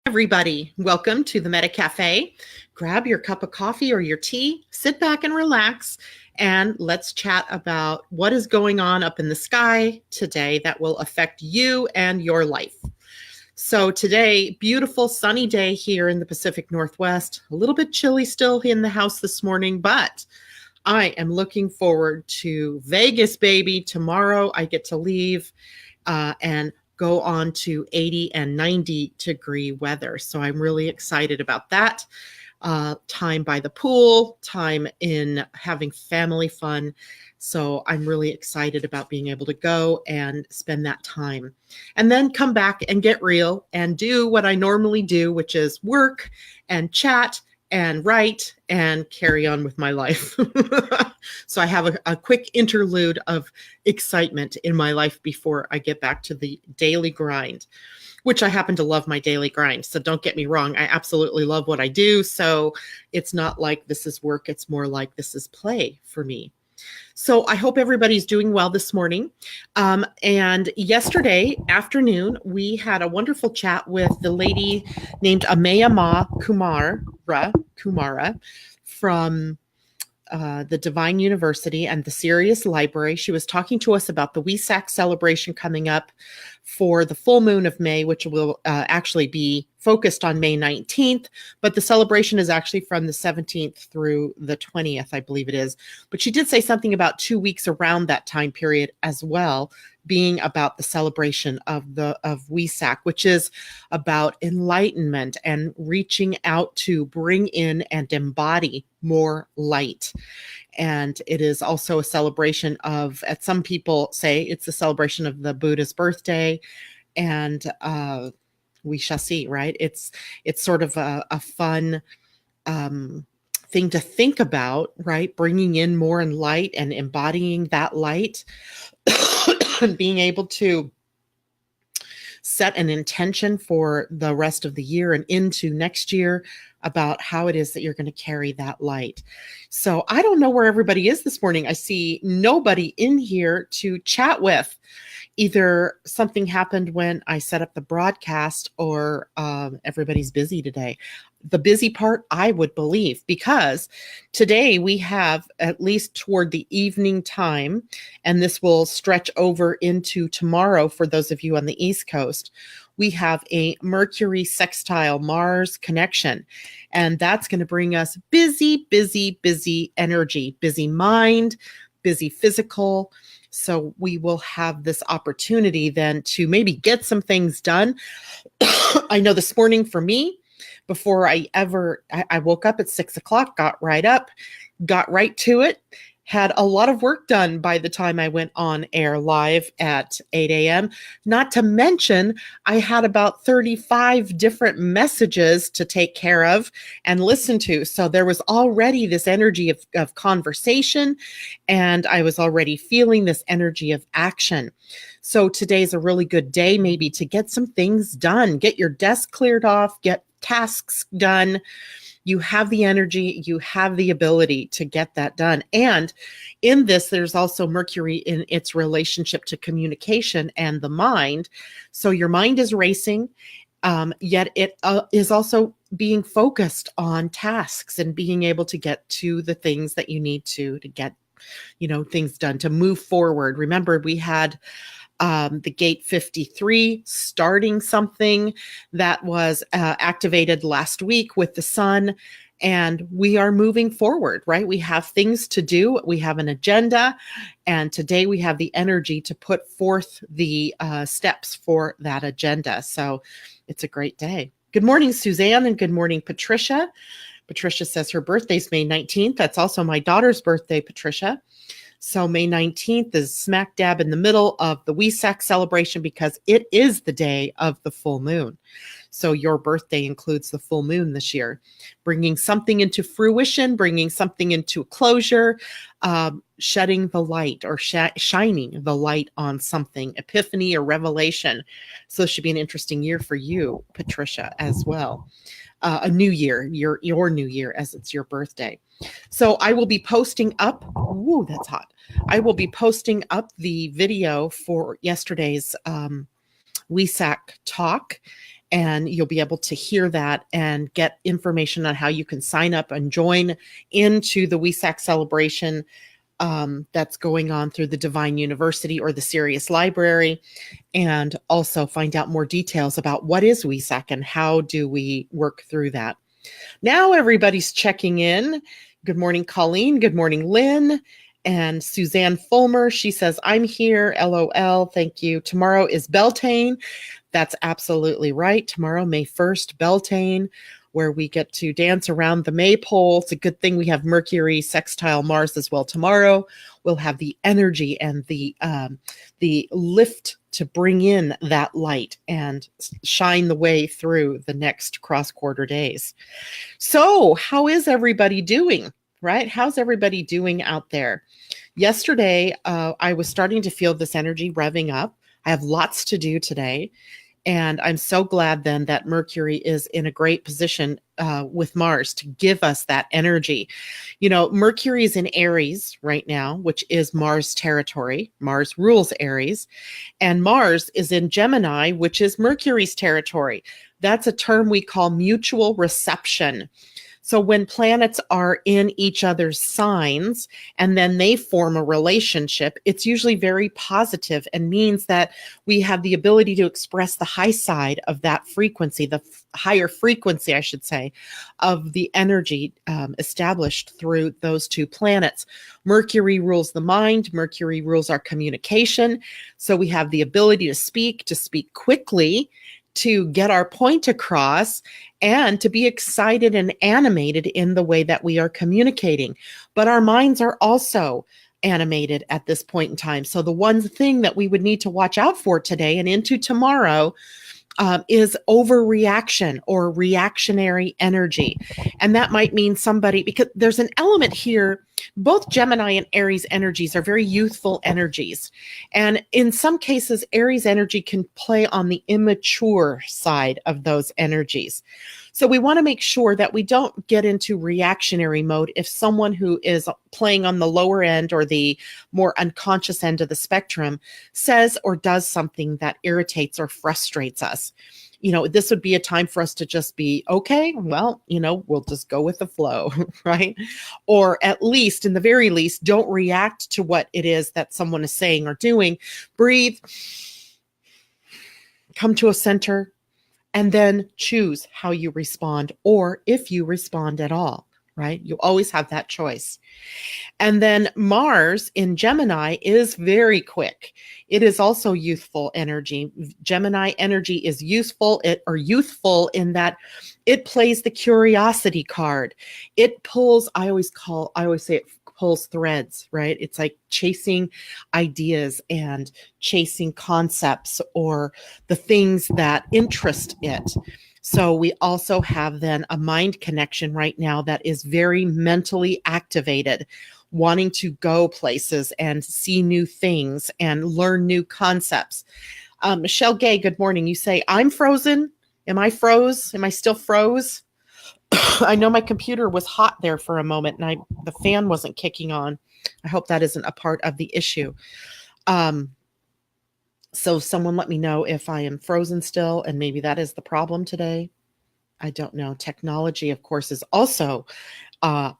Everybody, welcome to the MetaCafe. Grab your cup of coffee or your tea, sit back and relax, and let's chat about what is going on up in the sky today that will affect you and your life. So today, beautiful sunny day here in the Pacific Northwest. A little bit chilly still in the house this morning, but I am looking forward to Vegas, baby. Tomorrow I get to leave and go on to 80 and 90 degree weather. So I'm really excited about that. Time by the pool, time in having family fun. So I'm really excited about being able to go and spend that time and then come back and get real and do what I normally do, which is work and chat and write and carry on with my life. So I have a quick interlude of excitement in my life before I get back to the daily grind, which I happen to love my daily grind. So don't get me wrong. I absolutely love what I do. So it's not like this is work. It's more like this is play for me. So I hope everybody's doing well this morning. And yesterday afternoon, we had a wonderful chat with the lady named Amaya Kumara from the Divine University and the Sirius Library. She was talking to us about the Wesak celebration coming up for the full moon of May, which will actually be focused on May 19th, but the celebration is actually from the 17th through the 20th, I believe it is. But she did say something about 2 weeks around that time period as well, being about the celebration of Wesak, which is about enlightenment and reaching out to bring in and embody more light. And it is also a celebration of, as some people say, it's a celebration of the Buddha's birthday. And we shall see, right? It's sort of a fun thing to think about, right? Bringing in more light and embodying that light and being able to set an intention for the rest of the year and into next year about how it is that you're going to carry that light. So I don't know where everybody is this morning. I see nobody in here to chat with. Either something happened when I set up the broadcast or everybody's busy today. The busy part, I would believe, because today we have, at least toward the evening time, and this will stretch over into tomorrow for those of you on the East Coast, we have a Mercury Sextile Mars connection. And that's going to bring us busy, busy, busy energy, busy mind, busy physical. So we will have this opportunity then to maybe get some things done. I know this morning for me, before I woke up at 6 o'clock, got right up, got right to it, had a lot of work done by the time I went on air live at 8 a.m. Not to mention, I had about 35 different messages to take care of and listen to. So there was already this energy of conversation, and I was already feeling this energy of action. So today's a really good day maybe to get some things done, get your desk cleared off, get tasks done. You have the energy, you have the ability to get that done. And in this, there's also Mercury in its relationship to communication and the mind. So your mind is racing, yet it is also being focused on tasks and being able to get to the things that you need to get, things done, to move forward. Remember, we had the gate 53 starting something that was activated last week with the sun, and we are moving forward, right? We have things to do. We have an agenda, and today we have the energy to put forth the steps for that agenda. So it's a great day. Good morning, Suzanne, and good morning, Patricia. Patricia says her birthday's May 19th. That's also my daughter's birthday, Patricia. So May 19th is smack dab in the middle of the Wesak celebration because it is the day of the full moon. So your birthday includes the full moon this year, bringing something into fruition, bringing something into closure, shedding the light or shining the light on something, epiphany or revelation. So this should be an interesting year for you, Patricia, as well. A new year, your new year, as it's your birthday. So I will be posting up. Whoa, that's hot. I will be posting up the video for yesterday's Wesak talk and you'll be able to hear that and get information on how you can sign up and join into the Wesak celebration that's going on through the Divine University or the Sirius Library, and also find out more details about what is Wesak and how do we work through that. Now everybody's checking in. Good morning, Colleen. Good morning, Lynn. And Suzanne Fulmer, she says, I'm here, LOL, thank you. Tomorrow is Beltane. That's absolutely right. Tomorrow, May 1st, Beltane, where we get to dance around the maypole. It's a good thing we have Mercury sextile Mars as well tomorrow. We'll have the energy and the lift to bring in that light and shine the way through the next cross-quarter days. So how is everybody doing, right? How's everybody doing out there? Yesterday, I was starting to feel this energy revving up. I have lots to do today. And I'm so glad then that Mercury is in a great position with Mars to give us that energy. You know, Mercury is in Aries right now, which is Mars territory. Mars rules Aries. And Mars is in Gemini, which is Mercury's territory. That's a term we call mutual reception. So when planets are in each other's signs and then they form a relationship, it's usually very positive and means that we have the ability to express the high side of that frequency, the higher frequency, I should say, of the energy established through those two planets. Mercury rules the mind. Mercury rules our communication. So we have the ability to speak quickly, to get our point across, and to be excited and animated in the way that we are communicating. But our minds are also animated at this point in time. So the one thing that we would need to watch out for today and into tomorrow is overreaction or reactionary energy. And that might mean somebody, because there's an element here, both Gemini and Aries energies are very youthful energies. And in some cases, Aries energy can play on the immature side of those energies. So we want to make sure that we don't get into reactionary mode if someone who is playing on the lower end or the more unconscious end of the spectrum says or does something that irritates or frustrates us. You know, this would be a time for us to just be, okay, well, you know, we'll just go with the flow, right? Or at least, in the very least, don't react to what it is that someone is saying or doing. Breathe, come to a center, and then choose how you respond, or if you respond at all, right? You always have that choice. And then Mars in Gemini is very quick. It is also youthful energy. Gemini energy is youthful in that it plays the curiosity card. It pulls, I always say it pulls threads, right? It's like chasing ideas and chasing concepts or the things that interest it. So we also have then a mind connection right now that is very mentally activated, wanting to go places and see new things and learn new concepts. Michelle Gay, good morning. You say, I'm frozen. Am I froze? Am I still froze? I know my computer was hot there for a moment and the fan wasn't kicking on. I hope that isn't a part of the issue. So someone let me know if I am frozen still, and maybe that is the problem today. I don't know. Technology, of course, is also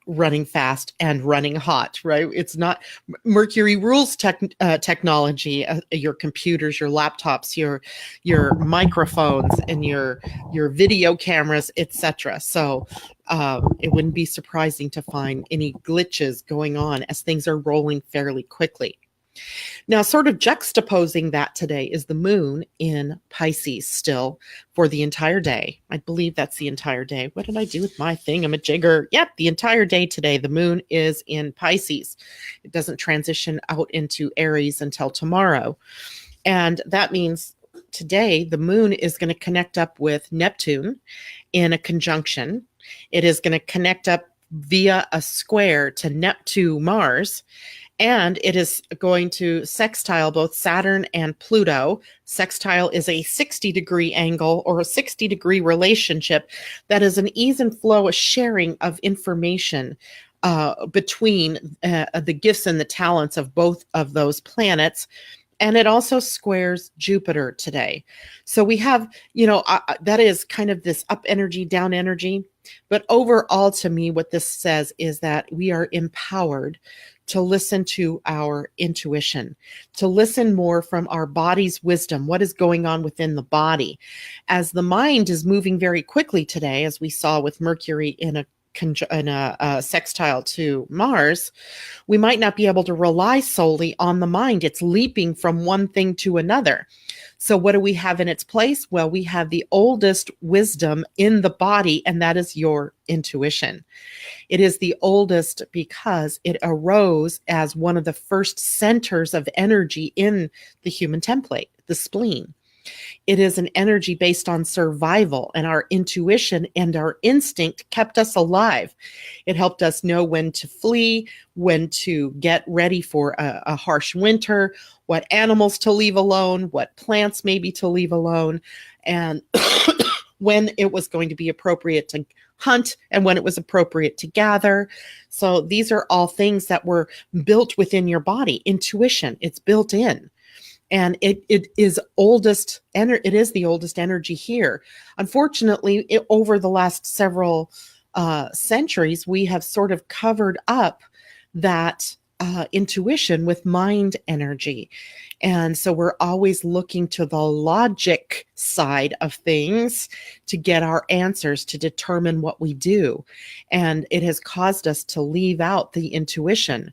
running fast and running hot, right? It's not Mercury rules technology, your computers, your laptops, your microphones, and your video cameras, etc. So it wouldn't be surprising to find any glitches going on as things are rolling fairly quickly. Now, sort of juxtaposing that today is the moon in Pisces still for the entire day. I believe that's the entire day. What did I do with my thingamajigger? Yep, the entire day today, the moon is in Pisces. It doesn't transition out into Aries until tomorrow. And that means today, the moon is going to connect up with Neptune in a conjunction. It is going to connect up via a square to Neptune, Mars. And it is going to sextile both Saturn and Pluto. Sextile is a 60-degree angle or a 60-degree relationship that is an ease and flow, a sharing of information between the gifts and the talents of both of those planets. And it also squares Jupiter today. So we have, that is kind of this up energy, down energy. But overall, to me, what this says is that we are empowered to listen to our intuition, to listen more from our body's wisdom, what is going on within the body. As the mind is moving very quickly today, as we saw with Mercury in a sextile to Mars, we might not be able to rely solely on the mind. It's leaping from one thing to another. So what do we have in its place? Well, we have the oldest wisdom in the body, and that is your intuition. It is the oldest because it arose as one of the first centers of energy in the human template, the spleen. It is an energy based on survival, and our intuition and our instinct kept us alive. It helped us know when to flee, when to get ready for a harsh winter, what animals to leave alone, what plants maybe to leave alone, and when it was going to be appropriate to hunt and when it was appropriate to gather. So these are all things that were built within your body. Intuition, it's built in. And it is the oldest energy here. Unfortunately, over the last several centuries, we have sort of covered up that intuition with mind energy. And so we're always looking to the logic side of things to get our answers, to determine what we do. And it has caused us to leave out the intuition.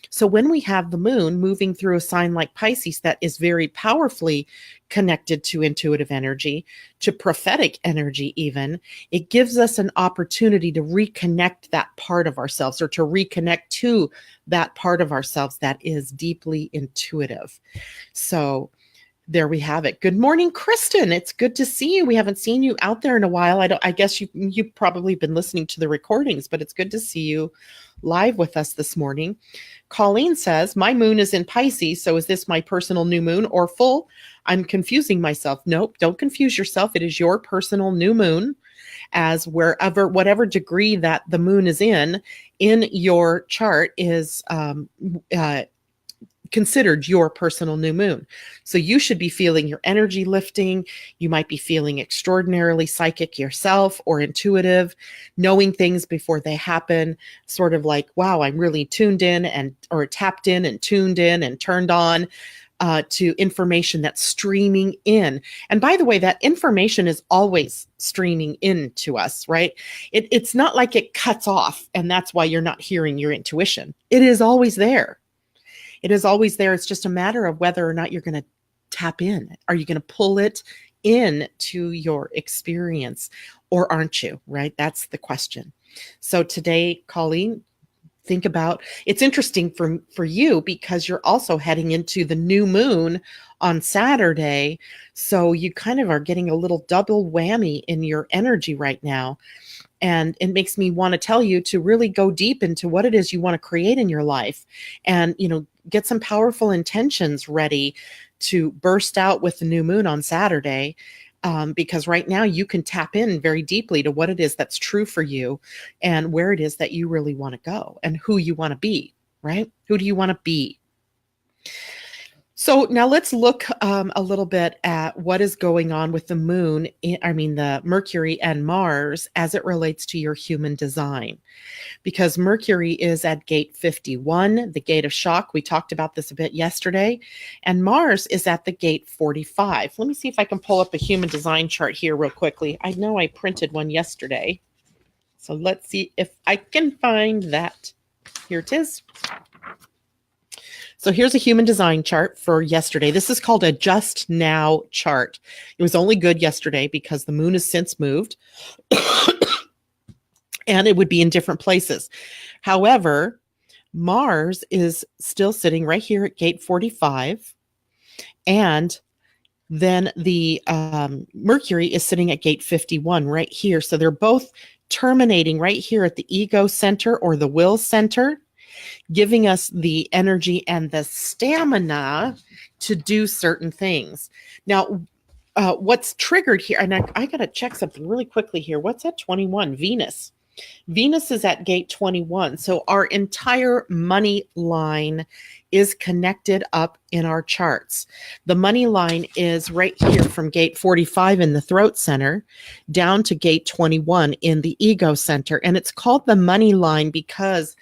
So when we have the moon moving through a sign like Pisces that is very powerfully connected to intuitive energy, to prophetic energy even, it gives us an opportunity to reconnect that part of ourselves, or to reconnect to that part of ourselves that is deeply intuitive. So there we have it. Good morning, Kristen. It's good to see you. We haven't seen you out there in a while. I guess you've probably been listening to the recordings, but it's good to see you live with us this morning. Colleen says, my moon is in Pisces, so is this my personal new moon or full? I'm confusing myself. Nope, don't confuse yourself. It is your personal new moon, as whatever degree that the moon is in your chart is considered your personal new moon. So you should be feeling your energy lifting. You might be feeling extraordinarily psychic yourself, or intuitive, knowing things before they happen, sort of like, wow, I'm really tuned in or tapped in and tuned in and turned on to information that's streaming in. And by the way, that information is always streaming in to us, right? It's not like it cuts off and that's why you're not hearing your intuition. It is always there. It is always there. It's just a matter of whether or not you're going to tap in. Are you going to pull it in to your experience, or aren't you, right? That's the question. So today, Colleen, think about, it's interesting for you because you're also heading into the new moon on Saturday. So you kind of are getting a little double whammy in your energy right now. And it makes me want to tell you to really go deep into what it is you want to create in your life, and, get some powerful intentions ready to burst out with the new moon on Saturday. Because right now you can tap in very deeply to what it is that's true for you, and where it is that you really want to go, and who you want to be, right? Who do you want to be? So now let's look a little bit at what is going on with the moon, the Mercury and Mars, as it relates to your human design. Because Mercury is at gate 51, the gate of shock. We talked about this a bit yesterday. And Mars is at the gate 45. Let me see if I can pull up a human design chart here real quickly. I know I printed one yesterday. So let's see if I can find that. Here it is. So here's a human design chart for yesterday. This is called a just now chart. It was only good yesterday because the moon has since moved and it would be in different places. However, Mars is still sitting right here at gate 45, and then the Mercury is sitting at gate 51 right here. So they're both terminating right here at the ego center, or the will center, giving us the energy and the stamina to do certain things. Now, what's triggered here, and I got to check something really quickly here. What's at 21? Venus. Venus is at gate 21. So our entire money line is connected up in our charts. The money line is right here from gate 45 in the throat center down to gate 21 in the ego center. And it's called the money line because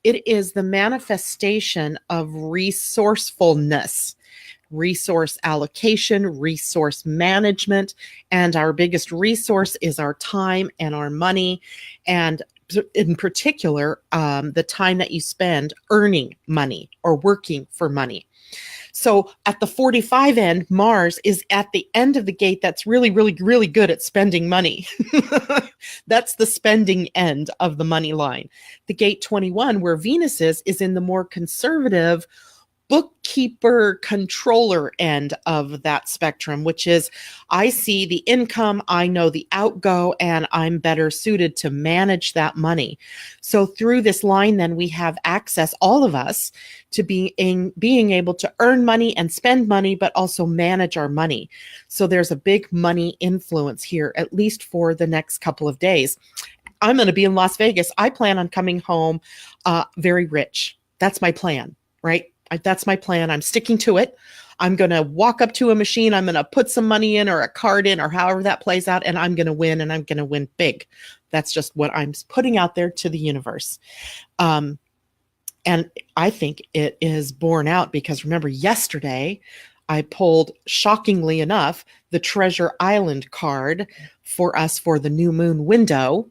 it is the manifestation of resourcefulness, resource allocation, resource management, and our biggest resource is our time and our money, and in particular, the time that you spend earning money or working for money. So at the 45 end, Mars is at the end of the gate that's really, really, really good at spending money. That's the spending end of the money line. The gate 21, where Venus is in the more conservative bookkeeper controller end of that spectrum, which is I see the income, I know the outgo, and I'm better suited to manage that money. So through this line, then we have access, all of us, to being able to earn money and spend money, but also manage our money. So there's a big money influence here, at least for the next couple of days. I'm going to be in Las Vegas. I plan on coming home very rich. That's my plan, right? That's my plan. I'm sticking to it. I'm going to walk up to a machine. I'm going to put some money in or a card in or however that plays out, and I'm going to win, and I'm going to win big. That's just what I'm putting out there to the universe. And I think it is borne out because remember yesterday I pulled, shockingly enough, the Treasure Island card for us for the new moon window.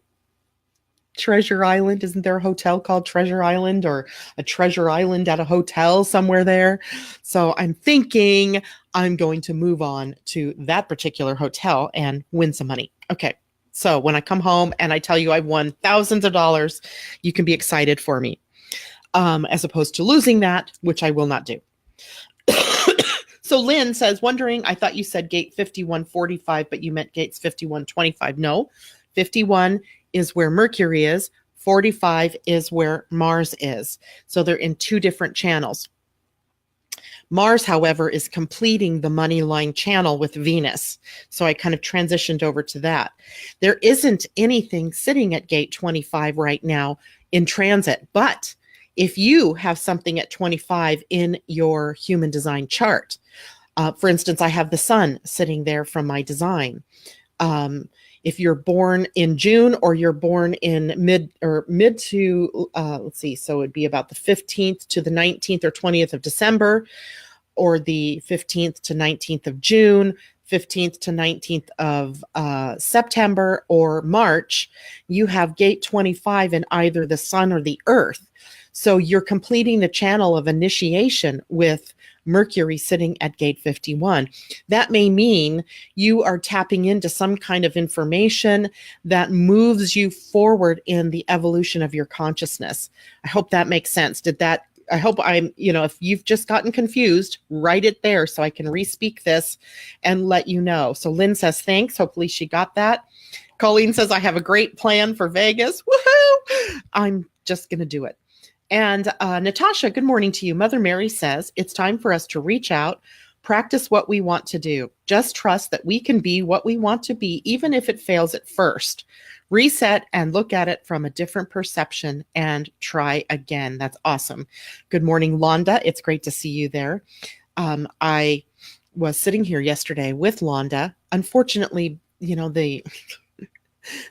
Treasure Island, isn't there a hotel called Treasure Island or a Treasure Island at a hotel somewhere there? So I'm thinking I'm going to move on to that particular hotel and win some money. Okay. So when I come home and I tell you I've won thousands of dollars, you can be excited for me, as opposed to losing that, which I will not do. So Lynn says, wondering, I thought you said gate 5145, but you meant gates 5125. No, 51 is where Mercury is, 45 is where Mars is. So they're in two different channels. Mars, however, is completing the money line channel with Venus. So I kind of transitioned over to that. There isn't anything sitting at gate 25 right now in transit, but if you have something at 25 in your human design chart, for instance, I have the sun sitting there from my design. If you're born in June or you're born in mid to, let's see, so it'd be about the 15th to the 19th or 20th of December, or the 15th to 19th of June, 15th to 19th of September or March, you have gate 25 in either the sun or the earth. So you're completing the channel of initiation with Mercury sitting at gate 51. That may mean you are tapping into some kind of information that moves you forward in the evolution of your consciousness. I hope that makes sense. I hope if you've just gotten confused, write it there so I can re-speak this and let you know. So Lynn says, thanks. Hopefully she got that. Colleen says, I have a great plan for Vegas. Woohoo! I'm just going to do it. And Natasha, good morning to you. Mother Mary says, it's time for us to reach out, practice what we want to do. Just trust that we can be what we want to be, even if it fails at first. Reset and look at it from a different perception and try again. That's awesome. Good morning, Londa. It's great to see you there. I was sitting here yesterday with Londa. Unfortunately,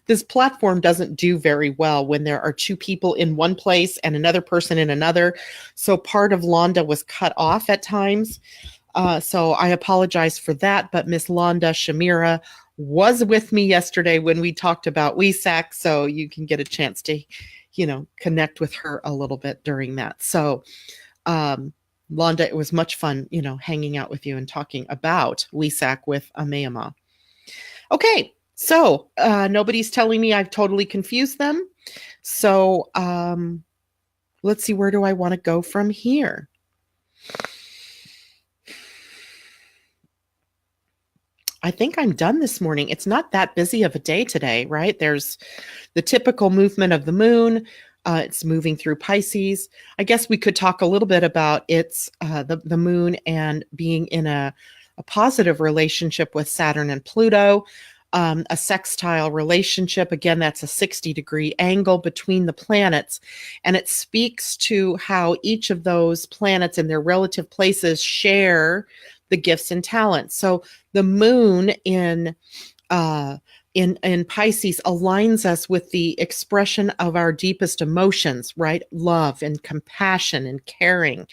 this platform doesn't do very well when there are two people in one place and another person in another. So part of Londa was cut off at times. So I apologize for that. But Miss Londa Shamira was with me yesterday when we talked about Wesak. So you can get a chance to, connect with her a little bit during that. So Londa, it was much fun, hanging out with you and talking about Wesak with Amayama. Okay. So nobody's telling me I've totally confused them. So let's see, where do I want to go from here? I think I'm done this morning. It's not that busy of a day today, right? There's the typical movement of the moon. It's moving through Pisces. I guess we could talk a little bit about the moon and being in a positive relationship with Saturn and Pluto. a sextile relationship. Again, that's a 60-degree angle between the planets. And it speaks to how each of those planets in their relative places share the gifts and talents. So the moon in Pisces aligns us with the expression of our deepest emotions, right? Love and compassion and caring,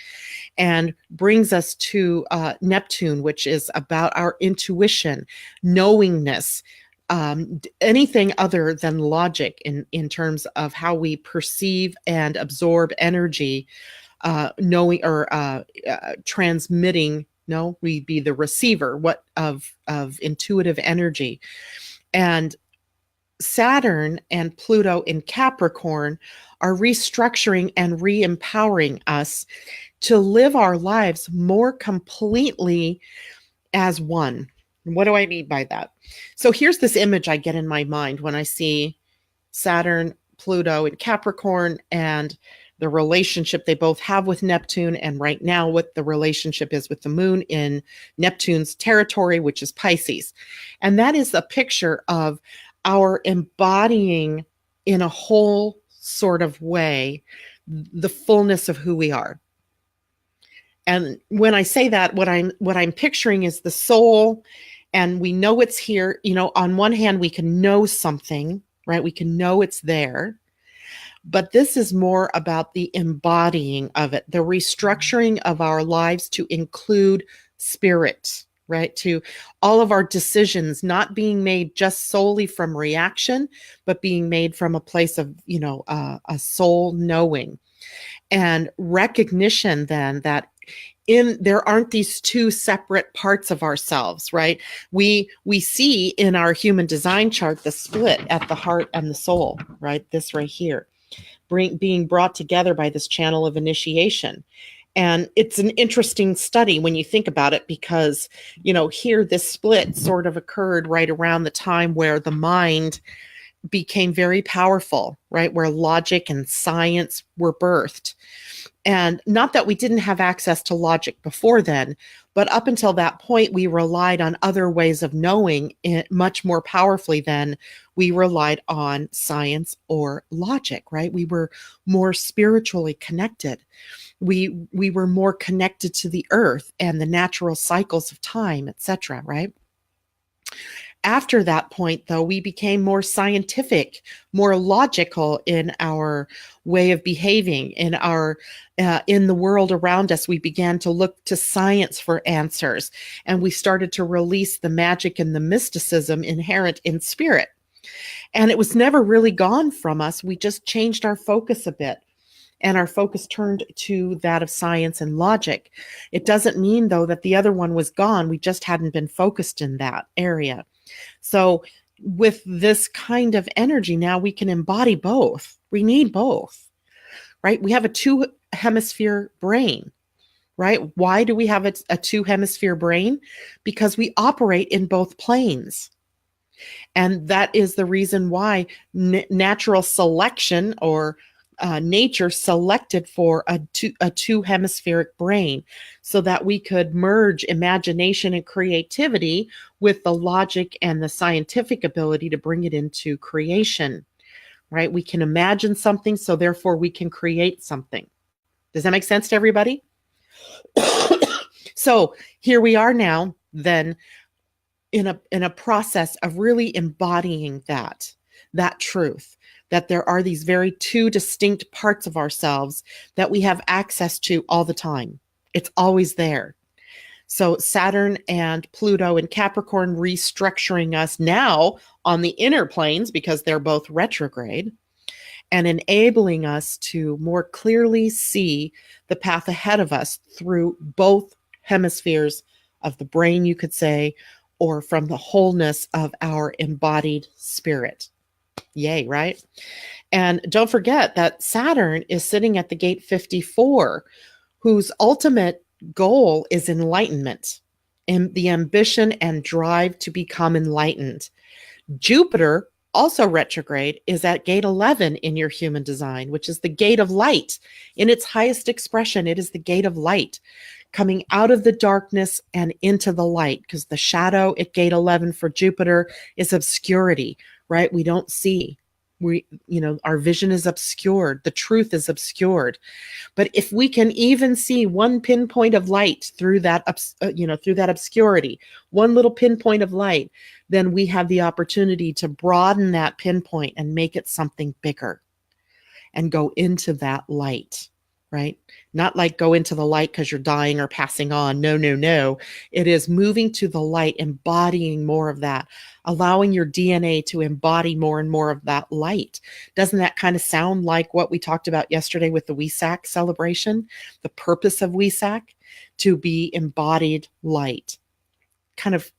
and brings us to Neptune, which is about our intuition, knowingness, anything other than logic in terms of how we perceive and absorb energy, knowing or transmitting. No, we'd be the receiver of intuitive energy. And Saturn and Pluto in Capricorn are restructuring and re-empowering us to live our lives more completely as one. What do I mean by that? So here's this image I get in my mind when I see Saturn, Pluto in Capricorn, and the relationship they both have with Neptune, and right now what the relationship is with the moon in Neptune's territory, which is Pisces. And that is a picture of our embodying in a whole sort of way the fullness of who we are. And when I say that, what I'm picturing is the soul, and we know it's here. You know, on one hand, we can know something, right? We can know it's there. But this is more about the embodying of it, the restructuring of our lives to include spirit, right? To all of our decisions not being made just solely from reaction, but being made from a place of, a soul knowing and recognition then that there aren't these two separate parts of ourselves, right? We see in our human design chart the split at the heart and the soul, right? This right here. Being brought together by this channel of initiation. And it's an interesting study when you think about it, because, here this split sort of occurred right around the time where the mind became very powerful, right? Where logic and science were birthed. And not that we didn't have access to logic before then, but up until that point, we relied on other ways of knowing it much more powerfully than we relied on science or logic, right? We were more spiritually connected. We were more connected to the earth and the natural cycles of time, etc., right? After that point, though, we became more scientific, more logical in our way of behaving, in the world around us. We began to look to science for answers, and we started to release the magic and the mysticism inherent in spirit. And it was never really gone from us. We just changed our focus a bit, and our focus turned to that of science and logic. It doesn't mean, though, that the other one was gone. We just hadn't been focused in that area. So with this kind of energy now, we can embody both. We need both, right? We have a 2-hemisphere brain, right? Why do we have a 2-hemisphere brain? Because we operate in both planes. And that is the reason why natural selection or nature selected for a 2-hemispheric brain, so that we could merge imagination and creativity with the logic and the scientific ability to bring it into creation, right? We can imagine something, so therefore we can create something. Does that make sense to everybody? So here we are now then in a process of really embodying that truth, that there are these very two distinct parts of ourselves that we have access to all the time. It's always there. So Saturn and Pluto in Capricorn restructuring us now on the inner planes, because they're both retrograde, and enabling us to more clearly see the path ahead of us through both hemispheres of the brain, you could say, or from the wholeness of our embodied spirit. Yay, right? And don't forget that Saturn is sitting at the gate 54, whose ultimate goal is enlightenment and the ambition and drive to become enlightened. Jupiter, also retrograde, is at gate 11 in your human design, which is the gate of light. In its highest expression, it is the gate of light, coming out of the darkness and into the light, because the shadow at gate 11 for Jupiter is obscurity, right? We don't see. Our vision is obscured. The truth is obscured. But if we can even see one pinpoint of light through that, through that obscurity, one little pinpoint of light, then we have the opportunity to broaden that pinpoint and make it something bigger and go into that light, right? Not like go into the light because you're dying or passing on. No, no, no. It is moving to the light, embodying more of that, allowing your DNA to embody more and more of that light. Doesn't that kind of sound like what we talked about yesterday with the Wesak celebration? The purpose of Wesak, to be embodied light. Kind of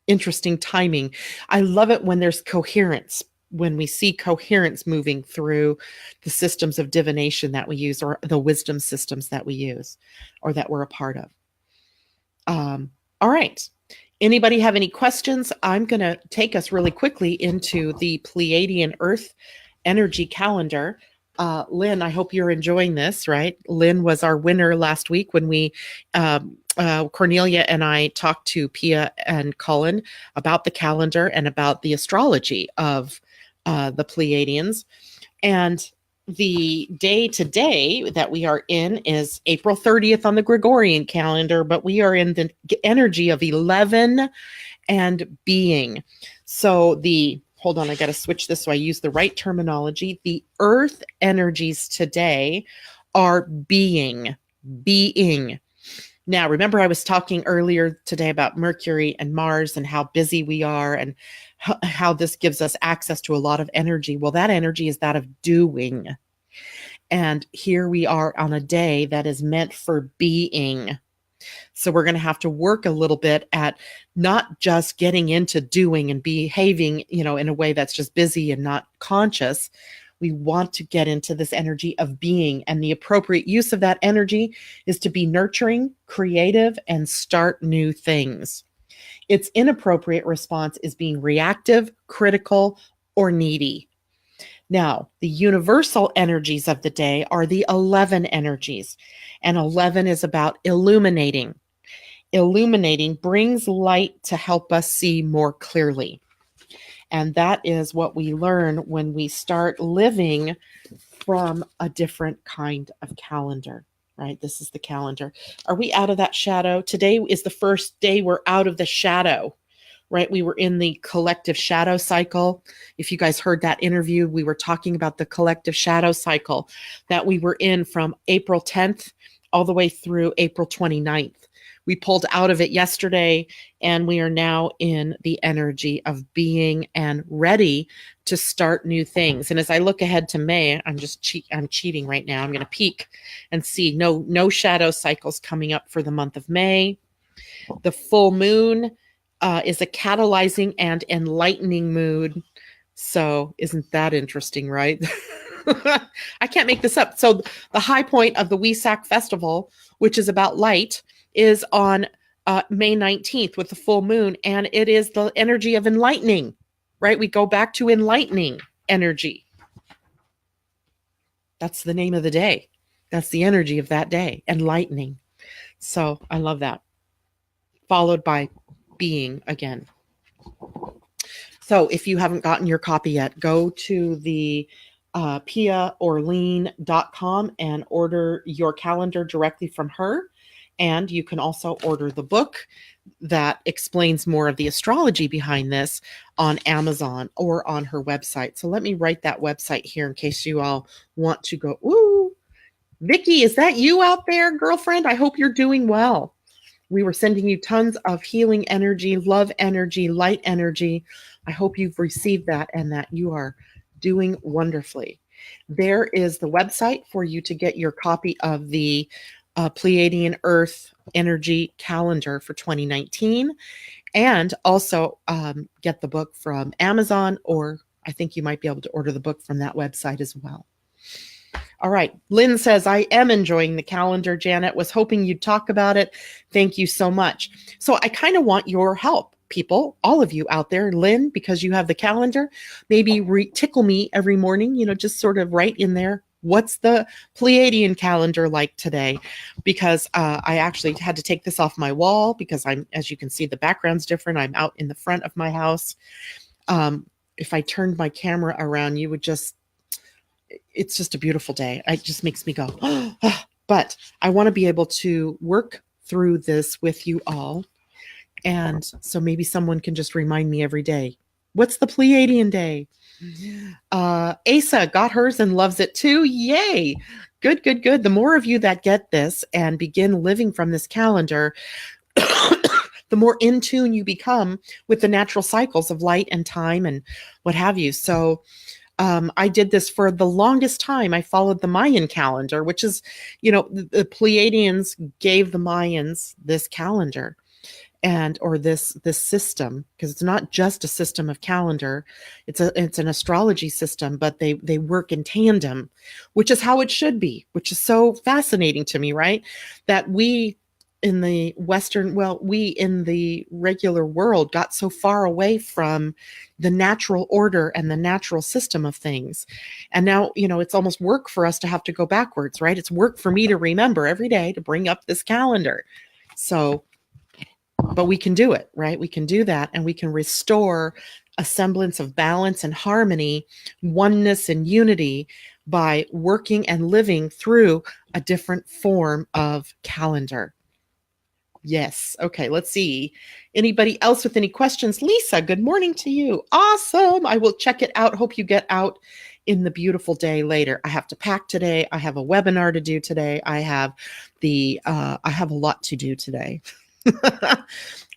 interesting timing. I love it when there's coherence, when we see coherence moving through the systems of divination that we use, or the wisdom systems that we use, or that we're a part of. All right. Anybody have any questions? I'm going to take us really quickly into the Pleiadian Earth energy calendar. Lynn, I hope you're enjoying this, right? Lynn was our winner last week when we, Cornelia and I talked to Pia and Colin about the calendar and about the astrology of the Pleiadians. And the day today that we are in is April 30th on the Gregorian calendar, but we are in the energy of 11 and being. So hold on, I got to switch this so I use the right terminology. The earth energies today are being. Now, remember I was talking earlier today about Mercury and Mars and how busy we are and how this gives us access to a lot of energy. Well, that energy is that of doing. And here we are on a day that is meant for being. So we're going to have to work a little bit at not just getting into doing and behaving, in a way that's just busy and not conscious. We want to get into this energy of being, and the appropriate use of that energy is to be nurturing, creative, and start new things. Its inappropriate response is being reactive, critical, or needy. Now, the universal energies of the day are the 11 energies, and 11 is about illuminating. Illuminating brings light to help us see more clearly. And that is what we learn when we start living from a different kind of calendar, right? This is the calendar. Are we out of that shadow? Today is the first day we're out of the shadow, right? We were in the collective shadow cycle. If you guys heard that interview, we were talking about the collective shadow cycle that we were in from April 10th all the way through April 29th. We pulled out of it yesterday, and we are now in the energy of being and ready to start new things. And as I look ahead to May, I'm cheating right now. I'm going to peek and see no shadow cycles coming up for the month of May. The full moon is a catalyzing and enlightening mood. So isn't that interesting, right? I can't make this up. So the high point of the Wesak festival, which is about light, is on May 19th with the full moon, and it is the energy of enlightening, right? We go back to enlightening energy. That's the name of the day. That's the energy of that day, enlightening. So I love that. Followed by being again. So if you haven't gotten your copy yet, go to the piaorlean.com and order your calendar directly from her. And you can also order the book that explains more of the astrology behind this on Amazon or on her website. So let me write that website here in case you all want to go. Ooh, Vicki, is that you out there, girlfriend? I hope you're doing well. We were sending you tons of healing energy, love energy, light energy. I hope you've received that and that you are doing wonderfully. There is the website for you to get your copy of the Pleiadian Earth Energy Calendar for 2019, and also get the book from Amazon, or I think you might be able to order the book from that website as well. All right. Lynn says, I am enjoying the calendar. Janet was hoping you'd talk about it. Thank you so much. So I kind of want your help, people, all of you out there. Lynn, because you have the calendar, maybe tickle me every morning, just sort of write in there, What's the Pleiadian calendar like today? Because I actually had to take this off my wall because as you can see, the background's different. I'm out in the front of my house. If I turned my camera around, it's just a beautiful day. It just makes me go, oh. But I want to be able to work through this with you all. And so maybe someone can just remind me every day, what's the Pleiadian day? Asa got hers and loves it too. Yay. Good, good, good. The more of you that get this and begin living from this calendar, the more in tune you become with the natural cycles of light and time and what have you. So I did this for the longest time. I followed the Mayan calendar, which is, the Pleiadians gave the Mayans this calendar or this system, because it's not just a system of calendar. It's an astrology system, but they work in tandem, which is how it should be, which is so fascinating to me, right? That we in the we in the regular world got so far away from the natural order and the natural system of things. And now, it's almost work for us to have to go backwards, right? It's work for me to remember every day to bring up this calendar. So, but we can do it, right? We can do that, and we can restore a semblance of balance and harmony, oneness and unity by working and living through a different form of calendar. Yes. Okay. Let's see. Anybody else with any questions? Lisa, good morning to you. Awesome. I will check it out. Hope you get out in the beautiful day later. I have to pack today. I have a webinar to do today. I have a lot to do today.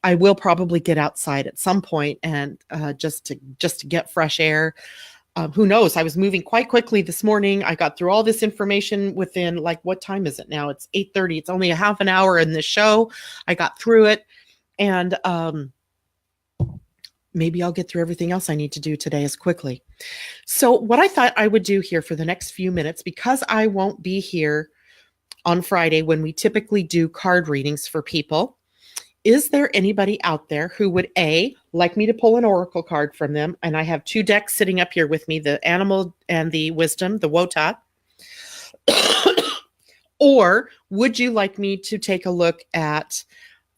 I will probably get outside at some point and just to get fresh air. Who knows? I was moving quite quickly this morning. I got through all this information within, what time is it now? It's 8:30. It's only a half an hour in the show. I got through it, and maybe I'll get through everything else I need to do today as quickly. So what I thought I would do here for the next few minutes, because I won't be here on Friday when we typically do card readings for people, is there anybody out there who would like me to pull an oracle card from them? And I have two decks sitting up here with me, the animal and the wisdom, the Wota. Or would you like me to take a look at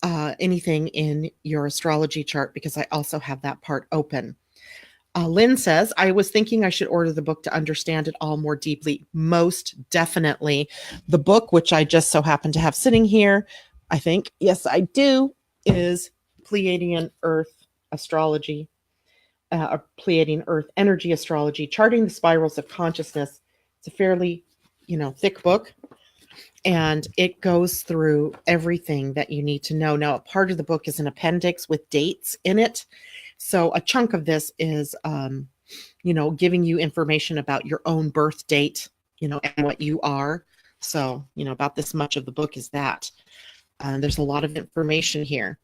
anything in your astrology chart? Because I also have that part open. Lynn says, I was thinking I should order the book to understand it all more deeply. Most definitely. The book, which I just so happen to have sitting here, I think, yes, I do, is Pleiadian Earth Astrology, Pleiadian Earth Energy Astrology, Charting the Spirals of Consciousness. It's a fairly, thick book, and it goes through everything that you need to know. Now, a part of the book is an appendix with dates in it. So a chunk of this is, giving you information about your own birth date, and what you are. So, about this much of the book is that. There's a lot of information here.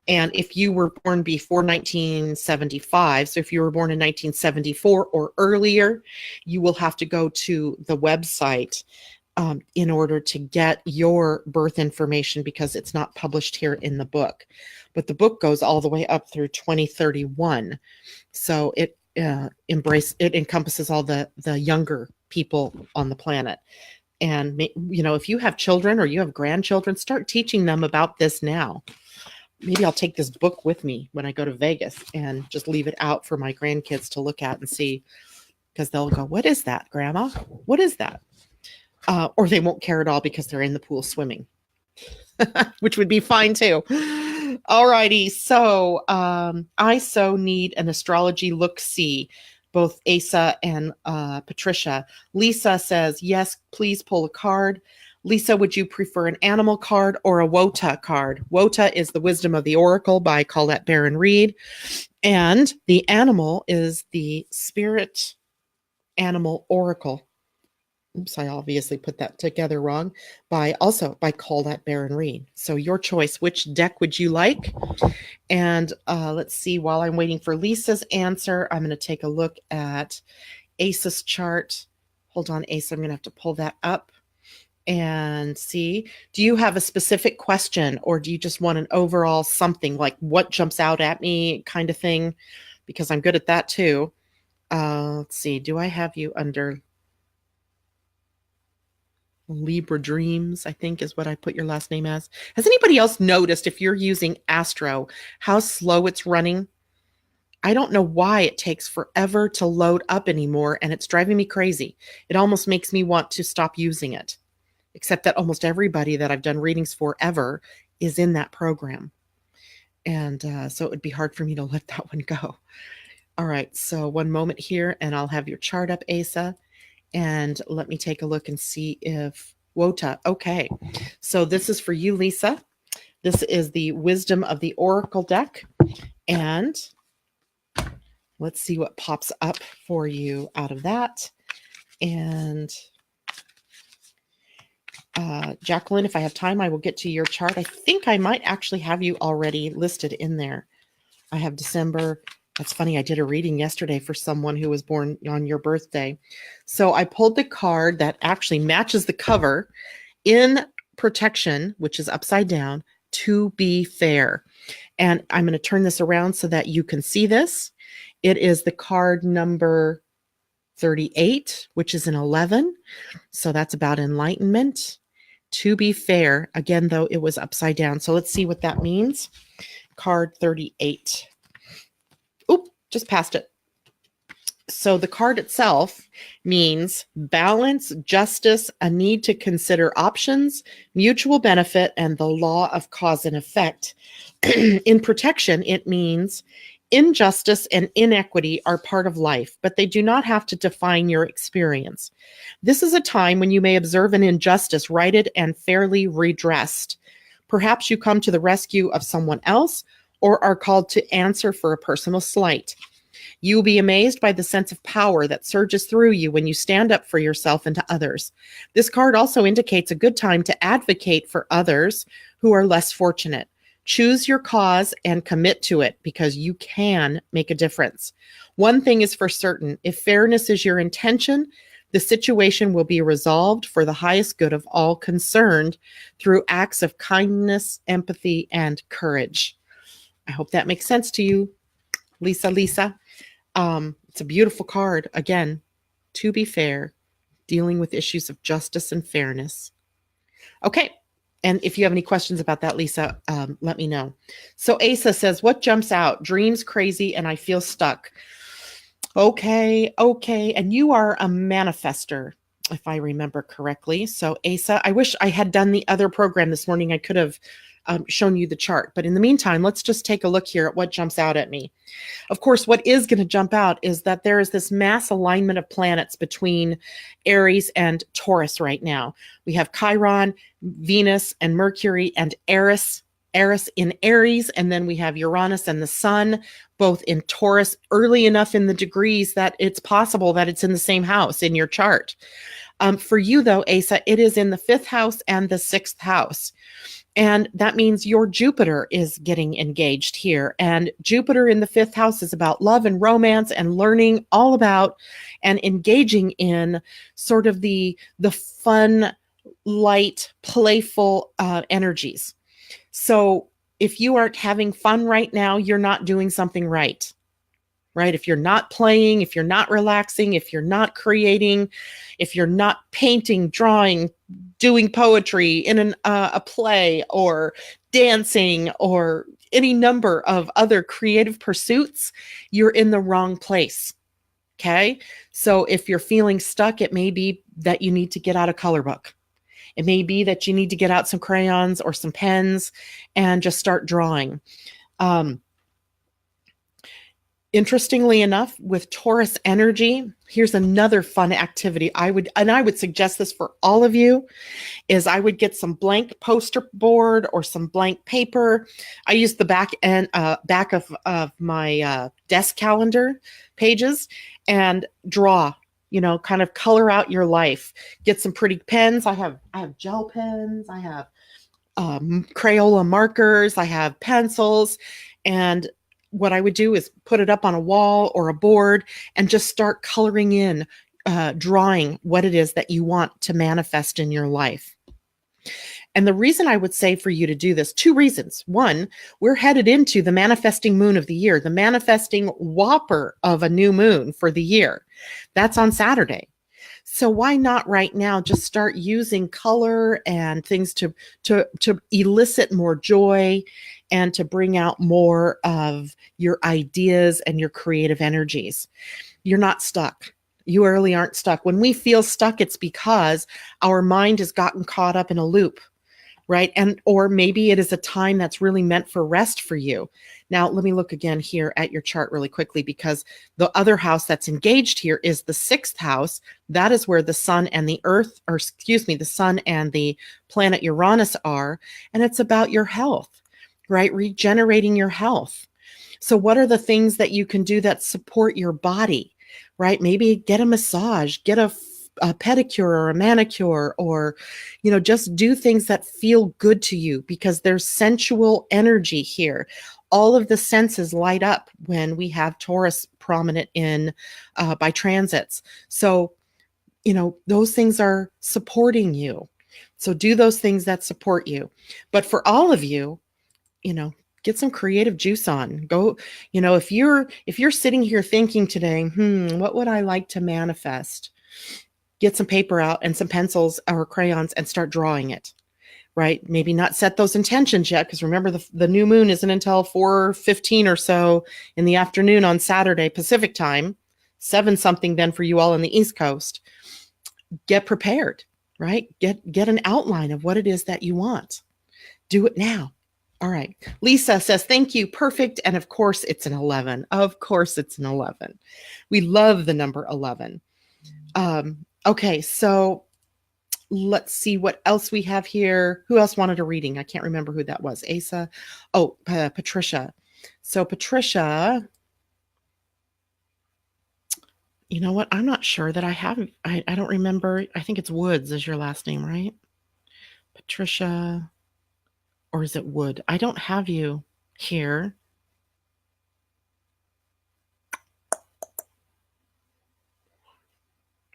And if you were born before 1975, so if you were born in 1974 or earlier, you will have to go to the website in order to get your birth information, because it's not published here in the book. But the book goes all the way up through 2031. So it encompasses all the younger people on the planet. And, if you have children or you have grandchildren, start teaching them about this now. Maybe I'll take this book with me when I go to Vegas and just leave it out for my grandkids to look at and see, because they'll go, what is that, Grandma? What is that? Or they won't care at all because they're in the pool swimming, which would be fine too. All righty. So I so need an astrology look-see. Both Asa and Patricia. Lisa says, yes, please pull a card. Lisa, would you prefer an animal card or a Wota card? Wota is the Wisdom of the Oracle by Colette Baron Reed. And the animal is the Spirit Animal Oracle. Oops, I obviously put that together wrong. By Colette Baron Reed. So your choice, which deck would you like? And let's see, while I'm waiting for Lisa's answer, I'm going to take a look at Asa's chart. Hold on, Asa, I'm going to have to pull that up and see. Do you have a specific question, or do you just want an overall something, like what jumps out at me kind of thing? Because I'm good at that too. Let's see, do I have you under Libra Dreams, I think is what I put your last name as. Has anybody else noticed if you're using Astro, how slow it's running? I don't know why it takes forever to load up anymore, and it's driving me crazy. It almost makes me want to stop using it, except that almost everybody that I've done readings for ever is in that program. And so it would be hard for me to let that one go. All right, so one moment here, and I'll have your chart up, Asa. And let me take a look and see if Wota. Okay, so this is for you, Lisa. This is the Wisdom of the Oracle deck. And let's see what pops up for you out of that. And Jacqueline, if I have time, I will get to your chart. I think I might actually have you already listed in there. I have December. That's funny. I did a reading yesterday for someone who was born on your birthday. So I pulled the card that actually matches the cover in protection, which is upside down, to be fair. And I'm going to turn this around so that you can see this. It is the card number 38, which is an 11. So that's about enlightenment. To be fair, again, though, it was upside down. So let's see what that means. Card 38. Oop, just passed it. So the card itself means balance, justice, a need to consider options, mutual benefit, and the law of cause and effect. In protection, it means injustice and inequity are part of life, but they do not have to define your experience. This is a time when you may observe an injustice righted and fairly redressed. Perhaps you come to the rescue of someone else or are called to answer for a personal slight. You will be amazed by the sense of power that surges through you when you stand up for yourself and to others. This card also indicates a good time to advocate for others who are less fortunate. Choose your cause and commit to it because you can make a difference. One thing is for certain, if fairness is your intention, the situation will be resolved for the highest good of all concerned through acts of kindness, empathy, and courage. I hope that makes sense to you, Lisa. It's a beautiful card. Again, to be fair, dealing with issues of justice and fairness. Okay. And if you have any questions about that, Lisa, let me know. So Asa says, what jumps out? Dreams crazy and I feel stuck. Okay. And you are a manifester, if I remember correctly. So Asa, I wish I had done the other program this morning. I could have shown you the chart. But in the meantime, let's just take a look here at what jumps out at me. Of course, what is going to jump out is that there is this mass alignment of planets between Aries and Taurus right now. We have Chiron, Venus, and Mercury, and Eris in Aries, and then we have Uranus and the Sun, both in Taurus, early enough in the degrees that it's possible that it's in the same house in your chart. For you, though, Asa, it is in the 5th house and the 6th house. And that means your Jupiter is getting engaged here. And Jupiter in the 5th house is about love and romance and learning all about and engaging in sort of the fun, light, playful energies. So if you aren't having fun right now, you're not doing something right. Right? If you're not playing, if you're not relaxing, if you're not creating, if you're not painting, drawing, doing poetry in a play or dancing or any number of other creative pursuits, you're in the wrong place. Okay. So if you're feeling stuck, it may be that you need to get out a color book. It may be that you need to get out some crayons or some pens and just start drawing. Interestingly enough, with Taurus energy, here's another fun activity. I would suggest this for all of you, is I would get some blank poster board or some blank paper. I use the back of my desk calendar pages and draw, kind of color out your life. Get some pretty pens. I have gel pens. I have Crayola markers. I have pencils. And what I would do is put it up on a wall or a board and just start coloring in, drawing what it is that you want to manifest in your life. And the reason I would say for you to do this, 2 reasons. One, we're headed into the manifesting moon of the year, the manifesting whopper of a new moon for the year. That's on Saturday. So why not right now just start using color and things to elicit more joy and to bring out more of your ideas and your creative energies. You're not stuck. You really aren't stuck. When we feel stuck, it's because our mind has gotten caught up in a loop, right? And or maybe it is a time that's really meant for rest for you. Now, let me look again here at your chart really quickly, because the other house that's engaged here is the 6th house. That is where the sun and the earth, or excuse me, the sun and the planet Uranus are. And it's about your health, right? Regenerating your health. So what are the things that you can do that support your body, right? Maybe get a massage, get a pedicure or a manicure, or, just do things that feel good to you, because there's sensual energy here. All of the senses light up when we have Taurus prominent in by transits. So, those things are supporting you. So do those things that support you. But for all of you, get some creative juice on. Go, if you're sitting here thinking today, what would I like to manifest? Get some paper out and some pencils or crayons and start drawing it, right? Maybe not set those intentions yet, because remember the new moon isn't until 4:15 or so in the afternoon on Saturday, Pacific time, 7 something then for you all on the East Coast. Get prepared, right? Get an outline of what it is that you want. Do it now. All right. Lisa says, thank you. Perfect. And of course, it's an 11. Of course, it's an 11. We love the number 11. Okay, so let's see what else we have here. Who else wanted a reading? I can't remember who that was. Asa. Oh, Patricia. So Patricia, you know what? I'm not sure that I have. I don't remember. I think it's Woods is your last name, right? Patricia. Or is it Wood? I don't have you here.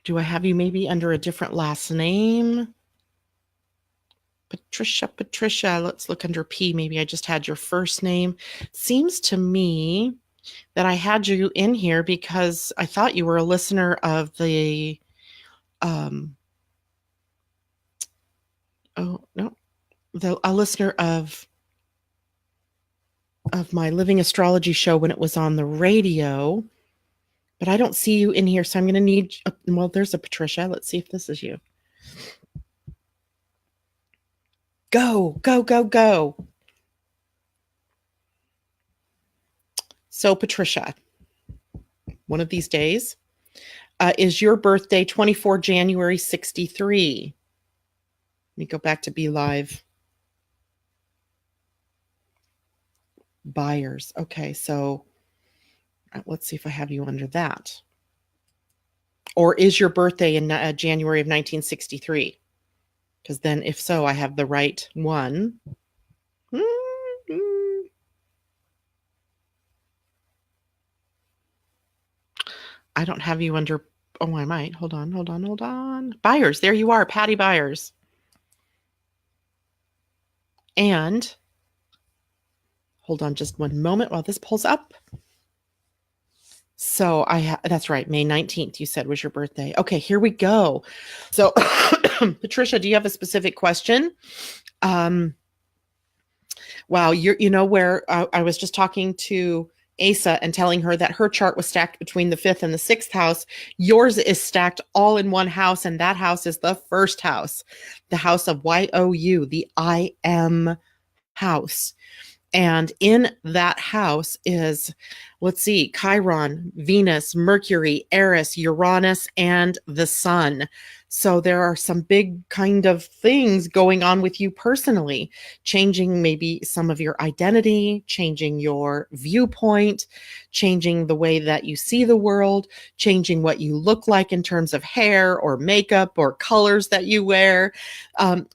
Do I have you maybe under a different last name? Patricia. Let's look under P. Maybe I just had your first name. Seems to me that I had you in here because I thought you were a listener of the, a listener of my Living Astrology show when it was on the radio. But I don't see you in here, so I'm going to need, well, there's a Patricia. Let's see if this is you. Go, go, go, go. So Patricia, one of these days is your birthday, 24 January 63. Let me go back to Be Live. Buyers. Okay, so let's see if I have you under that. Or is your birthday in January of 1963? Because then if so, I have the right one. I don't have you under, oh, I might. Hold on. Byers, there you are, Patty Byers. And hold on just one moment while this pulls up. So that's right, May 19th, you said was your birthday. Okay, here we go. So Patricia, do you have a specific question? Wow, where I was just talking to Asa and telling her that her chart was stacked between the 5th and the 6th house. Yours is stacked all in one house, and that house is the first house, the house of YOU, the I am house. And in that house is, let's see, Chiron, Venus, Mercury, Eris, Uranus, and the sun. So there are some big kind of things going on with you personally, changing maybe some of your identity, changing your viewpoint, changing the way that you see the world, changing what you look like in terms of hair or makeup or colors that you wear.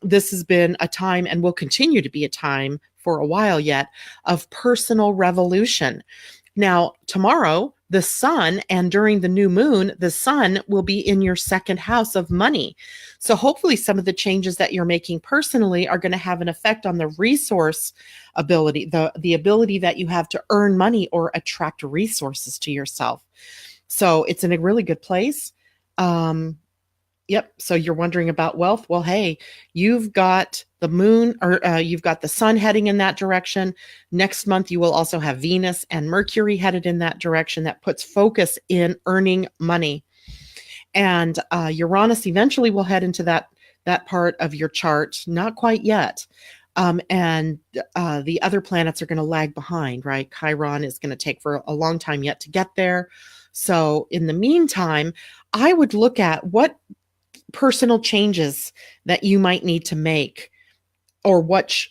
This has been a time, and will continue to be a time for a while yet, of personal revolution. Now, tomorrow, the sun, and during the new moon, the sun will be in your second house of money. So hopefully some of the changes that you're making personally are going to have an effect on the resource ability, the ability that you have to earn money or attract resources to yourself. So it's in a really good place. Yep. So you're wondering about wealth. Well, hey, you've got the moon, or you've got the sun heading in that direction. Next month, you will also have Venus and Mercury headed in that direction. That puts focus in earning money. And Uranus eventually will head into that part of your chart. Not quite yet. And the other planets are going to lag behind, right? Chiron is going to take for a long time yet to get there. So in the meantime, I would look at what personal changes that you might need to make, or which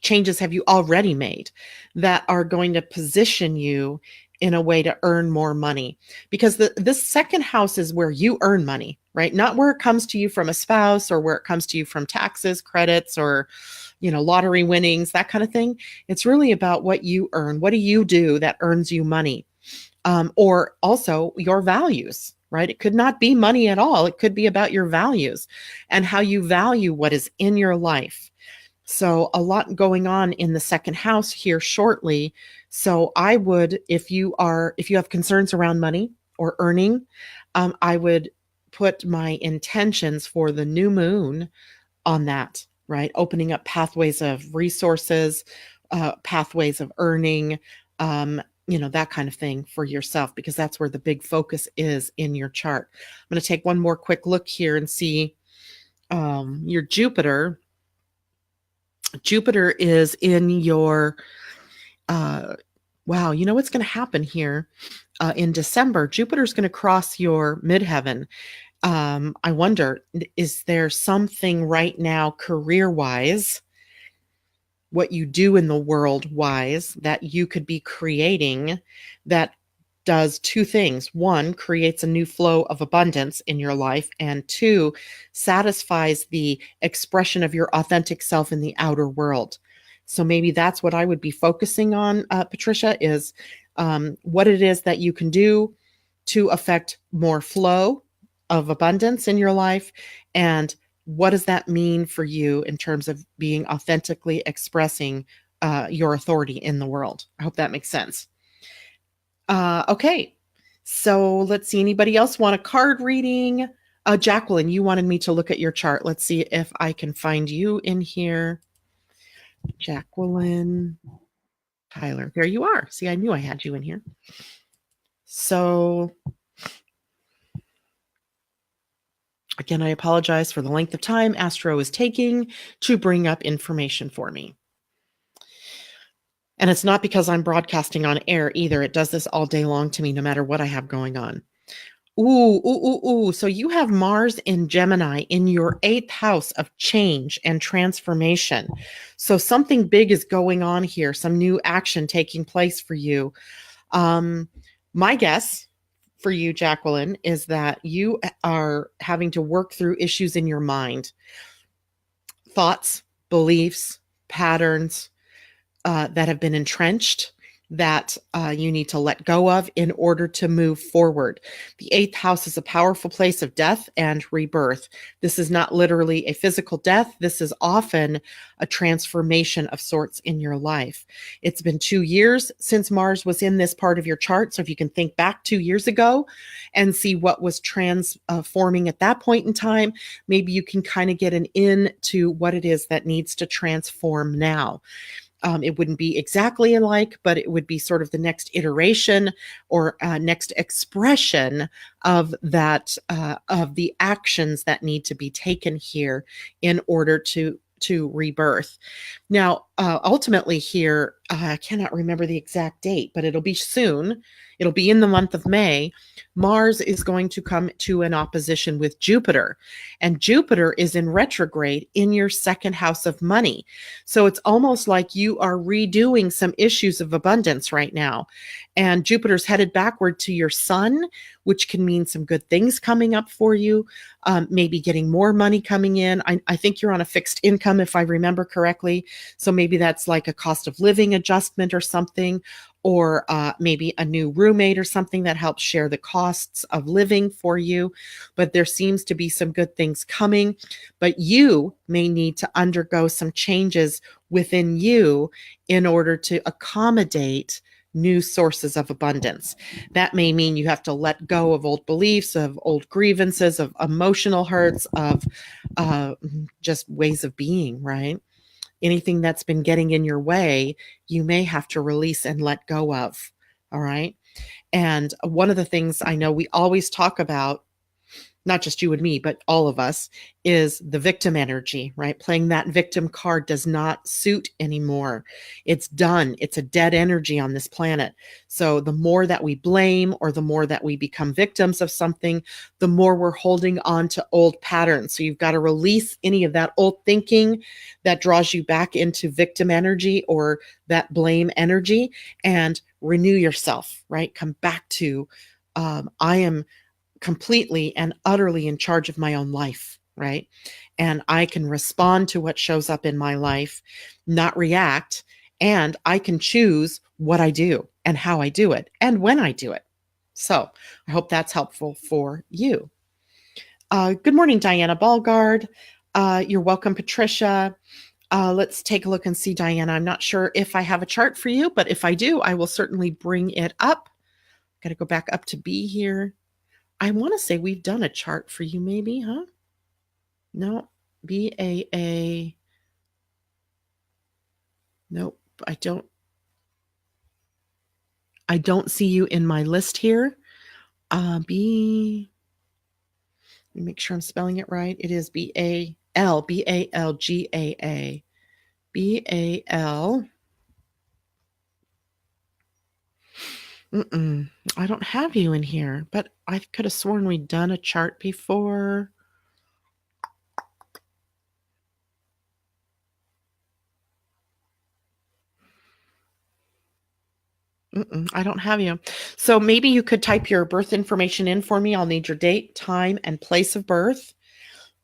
changes have you already made that are going to position you in a way to earn more money. Because this second house is where you earn money, right? Not where it comes to you from a spouse, or where it comes to you from taxes, credits, or lottery winnings, that kind of thing. It's really about what you earn. What do you do that earns you money? Or also your values, right? It could not be money at all. It could be about your values and how you value what is in your life. So a lot going on in the second house here shortly. So I would, if you have concerns around money or earning, I would put my intentions for the new moon on that, right? Opening up pathways of resources, pathways of earning, that kind of thing for yourself, because that's where the big focus is in your chart. I'm going to take one more quick look here and see your Jupiter. Jupiter is in your, wow, you know what's going to happen here in December? Jupiter's going to cross your midheaven. I wonder, is there something right now career-wise, what you do in the world wise, that you could be creating that does two things? One, creates a new flow of abundance in your life, and two, satisfies the expression of your authentic self in the outer world. So maybe that's what I would be focusing on, Patricia, is what it is that you can do to affect more flow of abundance in your life, and what does that mean for you in terms of being authentically expressing your authority in the world? I hope that makes sense. Okay, so let's see. Anybody else want a card reading? Jacqueline, you wanted me to look at your chart. Let's see if I can find you in here. Jacqueline, Tyler, there you are. See, I knew I had you in here. So again, I apologize for the length of time Astro is taking to bring up information for me. And it's not because I'm broadcasting on air either. It does this all day long to me, no matter what I have going on. Ooh. So you have Mars in Gemini in your 8th house of change and transformation. So something big is going on here, some new action taking place for you. My guess for you, Jacqueline, is that you are having to work through issues in your mind, thoughts, beliefs, patterns that have been entrenched, that you need to let go of in order to move forward. The 8th house is a powerful place of death and rebirth. This is not literally a physical death. This is often a transformation of sorts in your life. It's been 2 years since Mars was in this part of your chart. So if you can think back 2 years ago and see what was transforming at that point in time, maybe you can kind of get an in to what it is that needs to transform now. It wouldn't be exactly alike, but it would be sort of the next iteration or next expression of that, of the actions that need to be taken here in order to rebirth. Now, ultimately here, I cannot remember the exact date, but it'll be soon. It'll be in the month of May. Mars is going to come to an opposition with Jupiter, and Jupiter is in retrograde in your 2nd house of money. So it's almost like you are redoing some issues of abundance right now. And Jupiter's headed backward to your sun, which can mean some good things coming up for you, maybe getting more money coming in. I think you're on a fixed income, if I remember correctly. So maybe that's like a cost of living adjustment or something, or maybe a new roommate or something that helps share the costs of living for you. But there seems to be some good things coming, but you may need to undergo some changes within you in order to accommodate new sources of abundance. That may mean you have to let go of old beliefs, of old grievances, of emotional hurts, of just ways of being, right? Anything that's been getting in your way, you may have to release and let go of. All right. And one of the things I know we always talk about, not just you and me, but all of us, is the victim energy, right? Playing that victim card does not suit anymore. It's done. It's a dead energy on this planet. So the more that we blame or the more that we become victims of something, the more we're holding on to old patterns. So you've got to release any of that old thinking that draws you back into victim energy or that blame energy and renew yourself, right? Come back to, I am completely and utterly in charge of my own life, right? And I can respond to what shows up in my life, not react. And I can choose what I do and how I do it and when I do it. So I hope that's helpful for you. Good morning, Diana Ballgard. You're welcome, Patricia. Let's take a look and see, Diana. I'm not sure if I have a chart for you, but if I do, I will certainly bring it up. Got to go back up to B here. I want to say we've done a chart for you, maybe, huh? No, BAA. Nope, I don't see you in my list here. B. Let me make sure I'm spelling it right. It is BAL, BALGAA, BAL. I don't have you in here, but I could have sworn we'd done a chart before. I don't have you. So maybe you could type your birth information in for me. I'll need your date, time, and place of birth.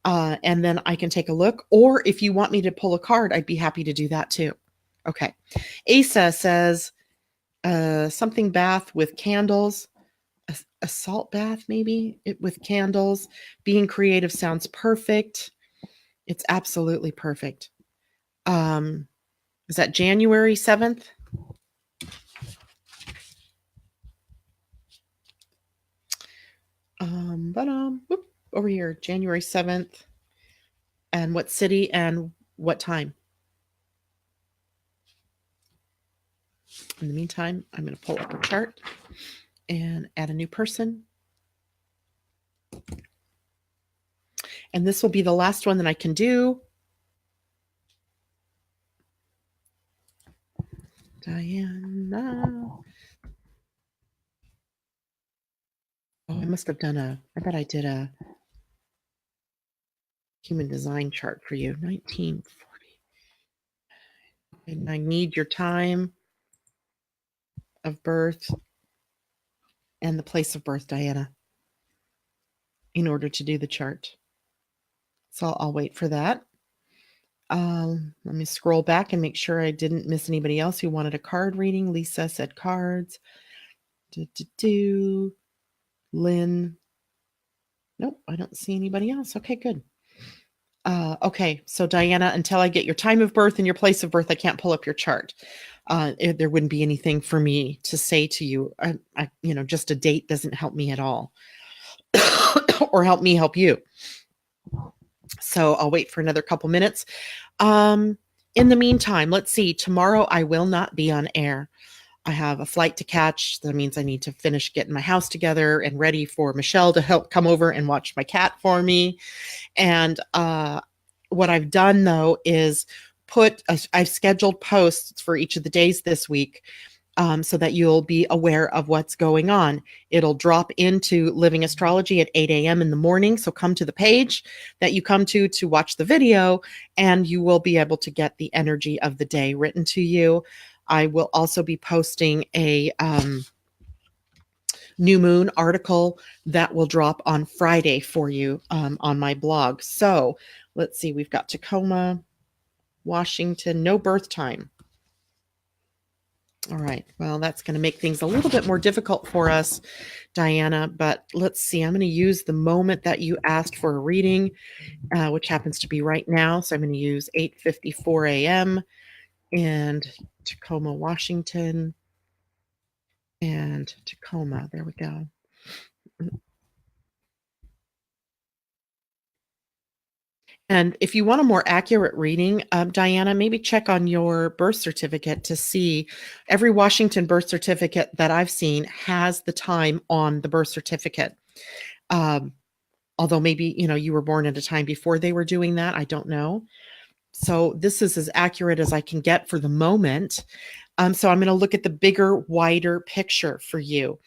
And then I can take a look. Or if you want me to pull a card, I'd be happy to do that too. Okay. Asa says something bath with candles. A salt bath, maybe with candles. Being creative sounds perfect. It's absolutely perfect. Is that January 7th? Over here, January 7th. And what city and what time? In the meantime, I'm going to pull up a chart and add a new person. And this will be the last one that I can do. Diana. Oh, I must have done I bet I did a human design chart for you. 1940. And I need your time of birth and the place of birth, Diana, in order to do the chart. So I'll wait for that. Let me scroll back and make sure I didn't miss anybody else who wanted a card reading. Lisa said cards. Lynn. Nope, I don't see anybody else. Okay, good. Okay, so Diana, until I get your time of birth and your place of birth, I can't pull up your chart. There wouldn't be anything for me to say to you. Just a date doesn't help me at all, or help me help you. So I'll wait for another couple minutes. In the meantime, let's see. Tomorrow I will not be on air. I have a flight to catch. That means I need to finish getting my house together and ready for Michelle to help come over and watch my cat for me. And what I've done, though, is I've scheduled posts for each of the days this week so that you'll be aware of what's going on. It'll drop into Living Astrology at 8 a.m. in the morning. So come to the page that you come to watch the video, and you will be able to get the energy of the day written to you. I will also be posting a new moon article that will drop on Friday for you on my blog. So let's see, we've got Tacoma, Washington, no birth time. All right, well, that's going to make things a little bit more difficult for us, Diana, but let's see. I'm going to use the moment that you asked for a reading, which happens to be right now. So I'm going to use 8:54 a.m. and Tacoma, Washington. and Tacoma. There we go. And if you want a more accurate reading, Diana, maybe check on your birth certificate to see. Every Washington birth certificate that I've seen has the time on the birth certificate. Um, Although maybe, you were born at a time before they were doing that. I don't know. So this is as accurate as I can get for the moment. So I'm going to look at the bigger, wider picture for you.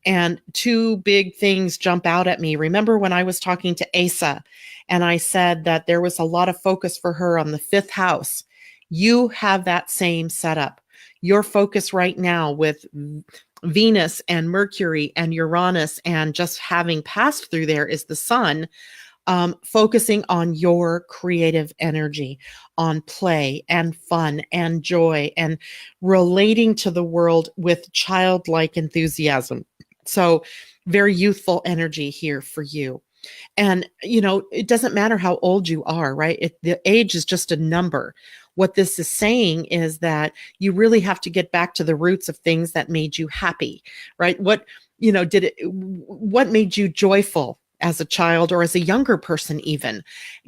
And two big things jump out at me. Remember when I was talking to Asa and I said that there was a lot of focus for her on the fifth house? You have that same setup. Your focus right now with Venus and Mercury and Uranus and just having passed through there is the sun, focusing on your creative energy, on play and fun and joy and relating to the world with childlike enthusiasm. So very youthful energy here for you. And, it doesn't matter how old you are, right? The age is just a number. What this is saying is that you really have to get back to the roots of things that made you happy, right? What made you joyful as a child or as a younger person, even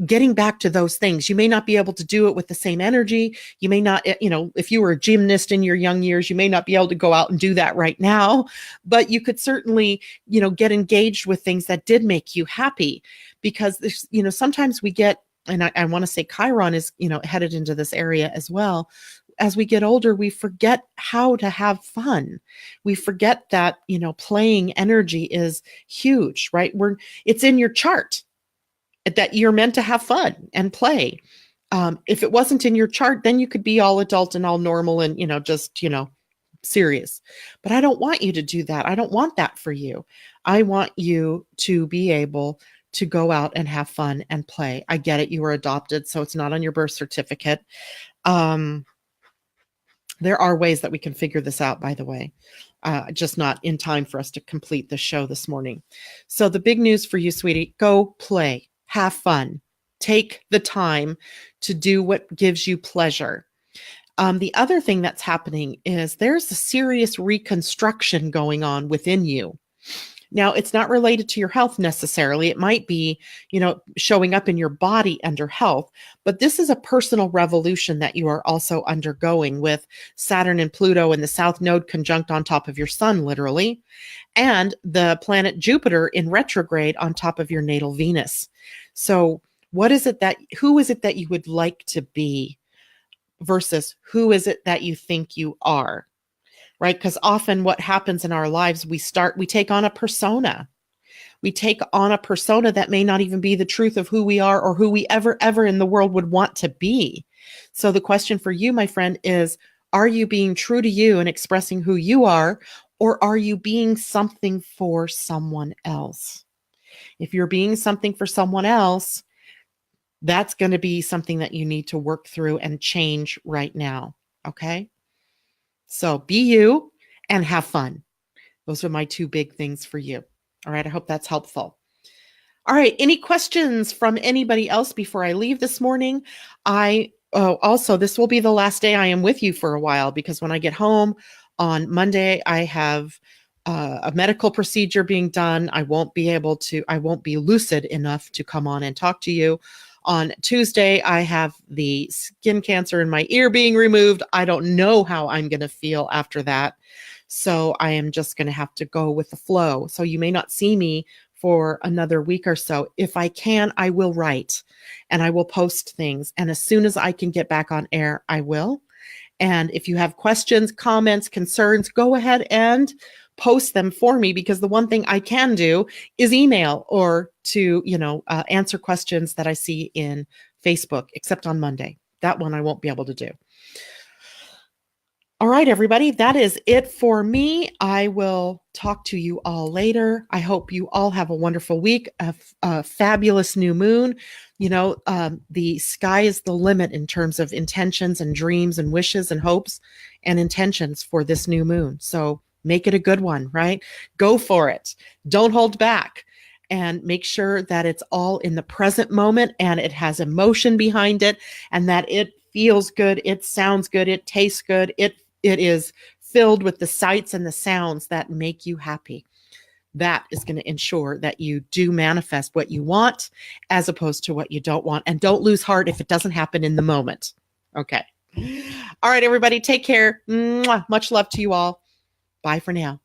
getting back to those things. You may not be able to do it with the same energy. You may not, if you were a gymnast in your young years, you may not be able to go out and do that right now, but you could certainly, get engaged with things that did make you happy, because there's, sometimes we get, and I want to say Chiron is, headed into this area as well. As we get older, we forget how to have fun. We forget that, playing energy is huge, right? It's in your chart that you're meant to have fun and play. If it wasn't in your chart, then you could be all adult and all normal and, just, serious. But I don't want you to do that. I don't want that for you. I want you to be able to go out and have fun and play. I get it. You were adopted, so it's not on your birth certificate. There are ways that we can figure this out, by the way, just not in time for us to complete the show this morning. So the big news for you, sweetie, go play, have fun, take the time to do what gives you pleasure. The other thing that's happening is there's a serious reconstruction going on within you. Now, it's not related to your health necessarily. It might be, showing up in your body under health, but this is a personal revolution that you are also undergoing with Saturn and Pluto and the South Node conjunct on top of your sun, literally, and the planet Jupiter in retrograde on top of your natal Venus. So who is it that you would like to be versus who is it that you think you are? Right? Because often what happens in our lives, we take on a persona. We take on a persona that may not even be the truth of who we are or who we ever in the world would want to be. So the question for you, my friend, is, are you being true to you and expressing who you are, or are you being something for someone else? If you're being something for someone else, that's going to be something that you need to work through and change right now. Okay? So be you and have fun. Those are my two big things for you. All right. I hope that's helpful. All right. Any questions from anybody else before I leave this morning? Also, this will be the last day I am with you for a while, because when I get home on Monday, I have a medical procedure being done. I won't be lucid enough to come on and talk to you. On Tuesday, I have the skin cancer in my ear being removed. I don't know how I'm going to feel after that. So I am just going to have to go with the flow. So you may not see me for another week or so. If I can, I will write and I will post things. And as soon as I can get back on air, I will. And if you have questions, comments, concerns, go ahead and post them for me, because the one thing I can do is email or to, answer questions that I see in Facebook, except on Monday. That one I won't be able to do. All right, everybody, that is it for me. I will talk to you all later. I hope you all have a wonderful week, a fabulous new moon. The sky is the limit in terms of intentions and dreams and wishes and hopes and intentions for this new moon. So make it a good one, right? Go for it. Don't hold back. And make sure that it's all in the present moment and it has emotion behind it and that it feels good, it sounds good, it tastes good, it is filled with the sights and the sounds that make you happy. That is going to ensure that you do manifest what you want as opposed to what you don't want. And don't lose heart if it doesn't happen in the moment. Okay. All right, everybody, take care. Mwah. Much love to you all. Bye for now.